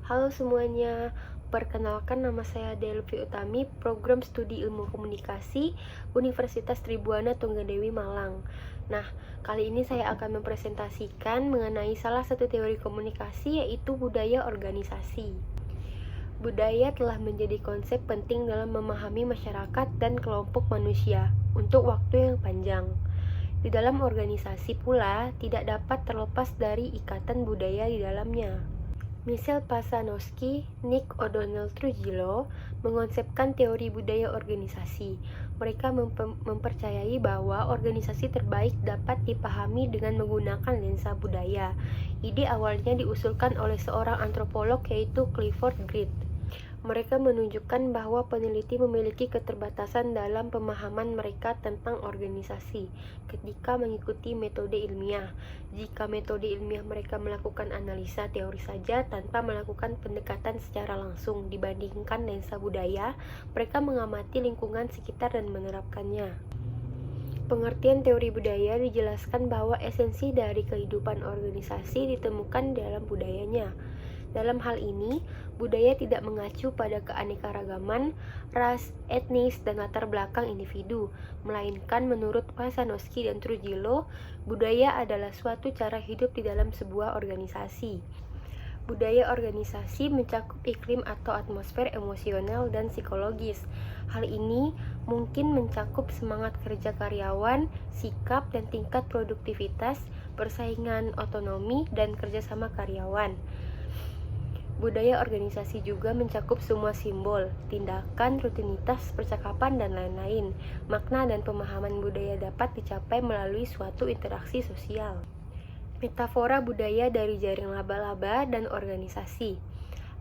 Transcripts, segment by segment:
Halo semuanya, perkenalkan nama saya Delvi Utami, Program Studi Ilmu Komunikasi, Universitas Tribuana Tunggadewi Malang. Nah, kali ini saya akan mempresentasikan mengenai salah satu teori komunikasi, yaitu budaya organisasi. Budaya telah menjadi konsep penting dalam memahami masyarakat dan kelompok manusia untuk waktu yang panjang. Di dalam organisasi pula tidak dapat terlepas dari ikatan budaya di dalamnya. Michel Pasanowski, Nick O'Donnell Trujillo mengonsepkan teori budaya organisasi. Mereka mempercayai bahwa organisasi terbaik dapat dipahami dengan menggunakan lensa budaya. Ide awalnya diusulkan oleh seorang antropolog yaitu Clifford Geertz. Mereka menunjukkan bahwa peneliti memiliki keterbatasan dalam pemahaman mereka tentang organisasi ketika mengikuti metode ilmiah. Jika metode ilmiah mereka melakukan analisa teori saja tanpa melakukan pendekatan secara langsung dibandingkan lensa budaya, mereka mengamati lingkungan sekitar dan menerapkannya. Pengertian teori budaya dijelaskan bahwa esensi dari kehidupan organisasi ditemukan dalam budayanya. Dalam hal ini, budaya tidak mengacu pada keanekaragaman, ras, etnis, dan latar belakang individu, melainkan menurut Pasanowski dan Trujillo, budaya adalah suatu cara hidup di dalam sebuah organisasi. Budaya organisasi mencakup iklim atau atmosfer emosional dan psikologis. Hal ini mungkin mencakup semangat kerja karyawan, sikap dan tingkat produktivitas, persaingan otonomi, dan kerjasama karyawan. Budaya organisasi juga mencakup semua simbol, tindakan, rutinitas, percakapan, dan lain-lain. Makna dan pemahaman budaya dapat dicapai melalui suatu interaksi sosial. Metafora budaya dari jaring laba-laba dan organisasi.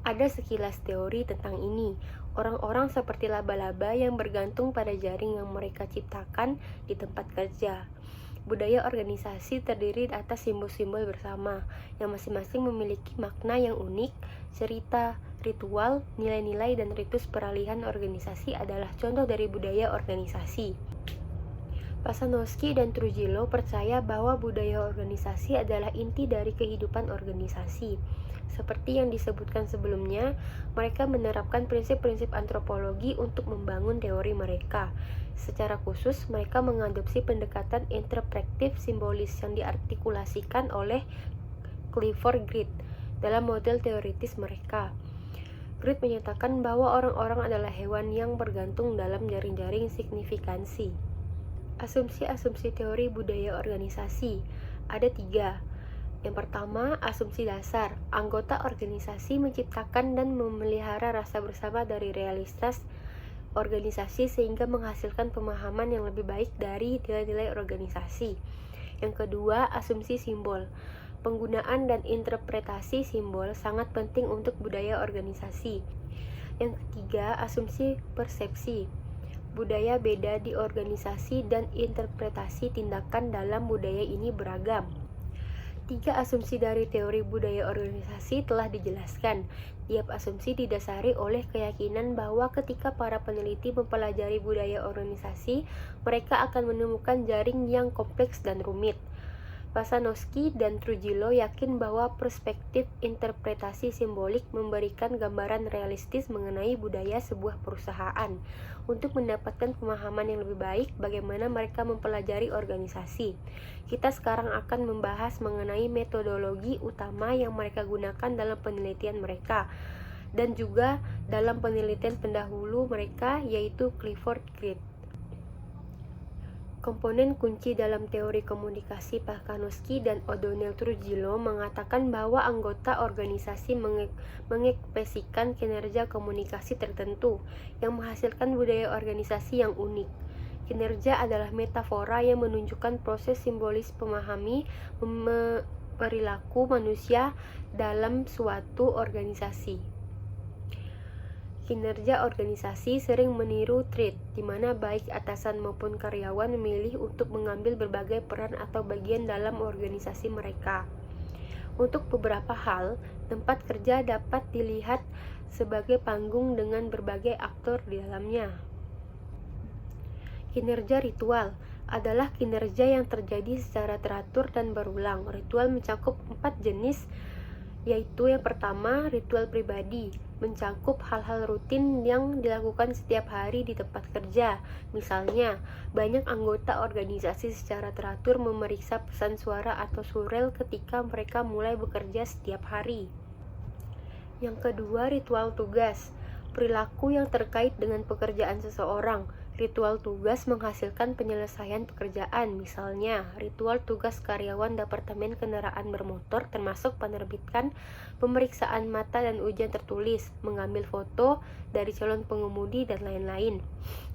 Ada sekilas teori tentang ini. Orang-orang seperti laba-laba yang bergantung pada jaring yang mereka ciptakan di tempat kerja. Budaya organisasi terdiri atas simbol-simbol bersama, yang masing-masing memiliki makna yang unik. Cerita, ritual, nilai-nilai, dan ritus peralihan organisasi adalah contoh dari budaya organisasi. Pasanowski dan Trujillo percaya bahwa budaya organisasi adalah inti dari kehidupan organisasi. Seperti yang disebutkan sebelumnya, mereka menerapkan prinsip-prinsip antropologi untuk membangun teori mereka. Secara khusus, mereka mengadopsi pendekatan interpretif simbolis yang diartikulasikan oleh Clifford Geertz dalam model teoritis mereka. Geertz menyatakan bahwa orang-orang adalah hewan yang bergantung dalam jaring-jaring signifikansi. Asumsi-asumsi teori budaya organisasi ada 3. Yang pertama, asumsi dasar. Anggota organisasi menciptakan dan memelihara rasa bersama dari realitas organisasi sehingga menghasilkan pemahaman yang lebih baik dari nilai-nilai organisasi. Yang kedua, asumsi simbol. Penggunaan dan interpretasi simbol sangat penting untuk budaya organisasi. Yang ketiga, asumsi persepsi. Budaya beda di organisasi dan interpretasi tindakan dalam budaya ini beragam. 3 asumsi dari teori budaya organisasi telah dijelaskan. Tiap asumsi didasari oleh keyakinan bahwa ketika para peneliti mempelajari budaya organisasi, mereka akan menemukan jaring yang kompleks dan rumit. Pasanowski dan Trujillo yakin bahwa perspektif interpretasi simbolik memberikan gambaran realistis mengenai budaya sebuah perusahaan. Untuk mendapatkan pemahaman yang lebih baik bagaimana mereka mempelajari organisasi, kita sekarang akan membahas mengenai metodologi utama yang mereka gunakan dalam penelitian mereka dan juga dalam penelitian pendahulu mereka, yaitu Clifford Geertz. Komponen kunci dalam teori komunikasi Pasanowski dan O'Donnell Trujillo mengatakan bahwa anggota organisasi mengekspresikan kinerja komunikasi tertentu yang menghasilkan budaya organisasi yang unik. Kinerja adalah metafora yang menunjukkan proses simbolis pemahami perilaku manusia dalam suatu organisasi. Kinerja organisasi sering meniru trait, di mana baik atasan maupun karyawan memilih untuk mengambil berbagai peran atau bagian dalam organisasi mereka. Untuk beberapa hal, tempat kerja dapat dilihat sebagai panggung dengan berbagai aktor di dalamnya. Kinerja ritual adalah kinerja yang terjadi secara teratur dan berulang. Ritual mencakup 4 jenis, yaitu yang pertama, ritual pribadi, mencakup hal-hal rutin yang dilakukan setiap hari di tempat kerja. Misalnya, banyak anggota organisasi secara teratur memeriksa pesan suara atau surel ketika mereka mulai bekerja setiap hari. Yang kedua, ritual tugas, perilaku yang terkait dengan pekerjaan seseorang. Ritual tugas menghasilkan penyelesaian pekerjaan, misalnya ritual tugas karyawan Departemen Kendaraan Bermotor termasuk penerbitan pemeriksaan mata dan ujian tertulis, mengambil foto dari calon pengemudi, dan lain-lain.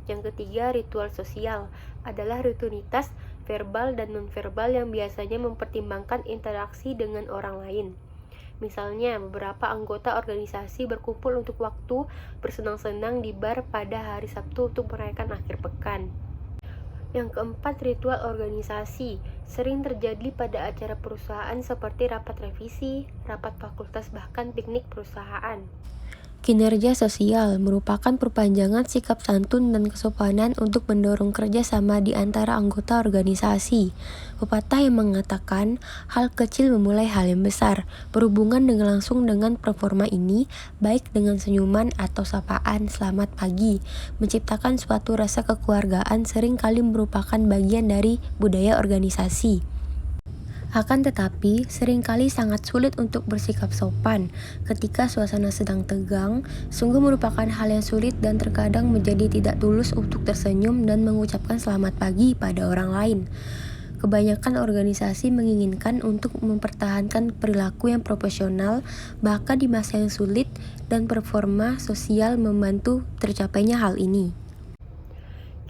Yang ketiga, ritual sosial adalah rutinitas verbal dan nonverbal yang biasanya mempertimbangkan interaksi dengan orang lain. Misalnya, beberapa anggota organisasi berkumpul untuk waktu bersenang-senang di bar pada hari Sabtu untuk merayakan akhir pekan. Yang keempat, ritual organisasi sering terjadi pada acara perusahaan seperti rapat revisi, rapat fakultas, bahkan piknik perusahaan. Kinerja sosial merupakan perpanjangan sikap santun dan kesopanan untuk mendorong kerjasama di antara anggota organisasi. Pepatah yang mengatakan, hal kecil memulai hal yang besar, berhubungan dengan langsung dengan performa ini, baik dengan senyuman atau sapaan selamat pagi. Menciptakan suatu rasa kekeluargaan seringkali merupakan bagian dari budaya organisasi. Akan tetapi, seringkali sangat sulit untuk bersikap sopan ketika suasana sedang tegang, sungguh merupakan hal yang sulit dan terkadang menjadi tidak tulus untuk tersenyum dan mengucapkan selamat pagi pada orang lain. Kebanyakan organisasi menginginkan untuk mempertahankan perilaku yang profesional, bahkan di masa yang sulit, dan performa sosial membantu tercapainya hal ini.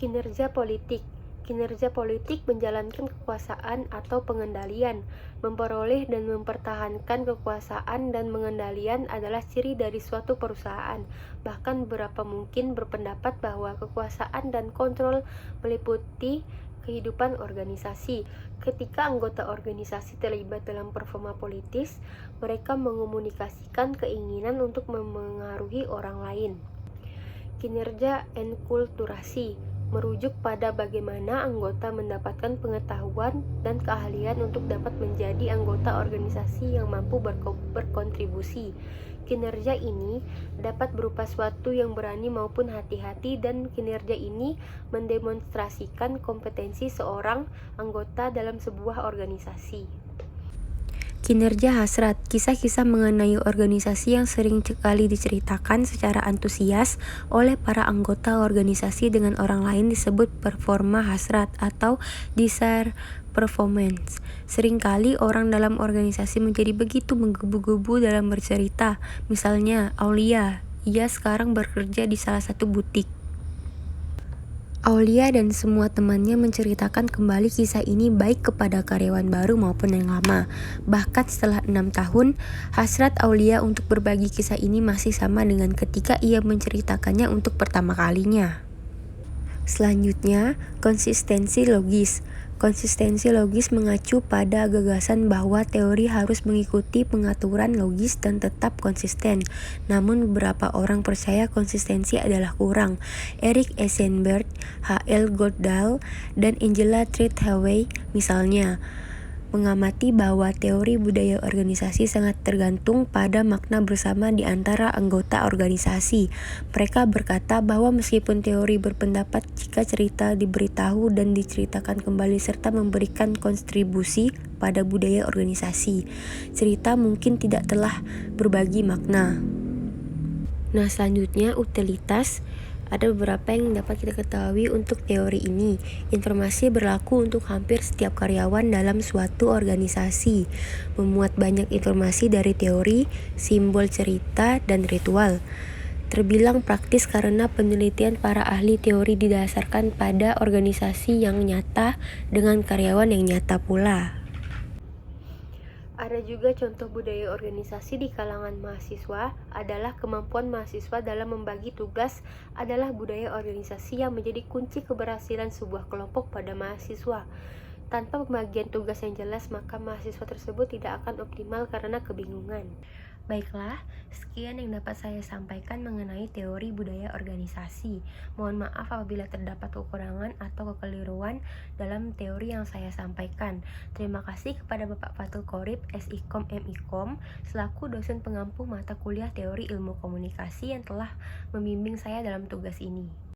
Kinerja politik. Kinerja politik menjalankan kekuasaan atau pengendalian. Memperoleh dan mempertahankan kekuasaan dan pengendalian adalah ciri dari suatu perusahaan. Bahkan beberapa mungkin berpendapat bahwa kekuasaan dan kontrol meliputi kehidupan organisasi. Ketika anggota organisasi terlibat dalam performa politis, mereka mengomunikasikan keinginan untuk memengaruhi orang lain. Kinerja enkulturasi merujuk pada bagaimana anggota mendapatkan pengetahuan dan keahlian untuk dapat menjadi anggota organisasi yang mampu berkontribusi. Kinerja ini dapat berupa suatu yang berani maupun hati-hati, dan kinerja ini mendemonstrasikan kompetensi seorang anggota dalam sebuah organisasi. Kinerja hasrat, kisah-kisah mengenai organisasi yang sering sekali diceritakan secara antusias oleh para anggota organisasi dengan orang lain disebut performa hasrat atau desire performance. Seringkali orang dalam organisasi menjadi begitu menggebu-gebu dalam bercerita. Misalnya, Aulia, ia sekarang bekerja di salah satu butik. Aulia dan semua temannya menceritakan kembali kisah ini baik kepada karyawan baru maupun yang lama. Bahkan setelah 6 tahun, hasrat Aulia untuk berbagi kisah ini masih sama dengan ketika ia menceritakannya untuk pertama kalinya. Selanjutnya, konsistensi logis. Konsistensi logis mengacu pada gagasan bahwa teori harus mengikuti pengaturan logis dan tetap konsisten. Namun beberapa orang percaya konsistensi adalah kurang. Eric Eisenberg, H.L. Goldal, dan Angela Trethewey misalnya mengamati bahwa teori budaya organisasi sangat tergantung pada makna bersama di antara anggota organisasi. Mereka berkata bahwa meskipun teori berpendapat jika cerita diberitahu dan diceritakan kembali serta memberikan kontribusi pada budaya organisasi, cerita mungkin tidak telah berbagi makna. Nah, selanjutnya utilitas. Ada beberapa yang dapat kita ketahui untuk teori ini. Informasi berlaku untuk hampir setiap karyawan dalam suatu organisasi. Memuat banyak informasi dari teori, simbol cerita, dan ritual. Terbilang praktis karena penelitian para ahli teori didasarkan pada organisasi yang nyata dengan karyawan yang nyata pula. Ada juga contoh budaya organisasi di kalangan mahasiswa adalah kemampuan mahasiswa dalam membagi tugas adalah budaya organisasi yang menjadi kunci keberhasilan sebuah kelompok pada mahasiswa. Tanpa pembagian tugas yang jelas, maka mahasiswa tersebut tidak akan optimal karena kebingungan. Baiklah, sekian yang dapat saya sampaikan mengenai teori budaya organisasi. Mohon maaf apabila terdapat kekurangan atau kekeliruan dalam teori yang saya sampaikan. Terima kasih kepada Bapak Fatul Qorib, SIKOM MIKOM, selaku dosen pengampu mata kuliah teori ilmu komunikasi yang telah membimbing saya dalam tugas ini.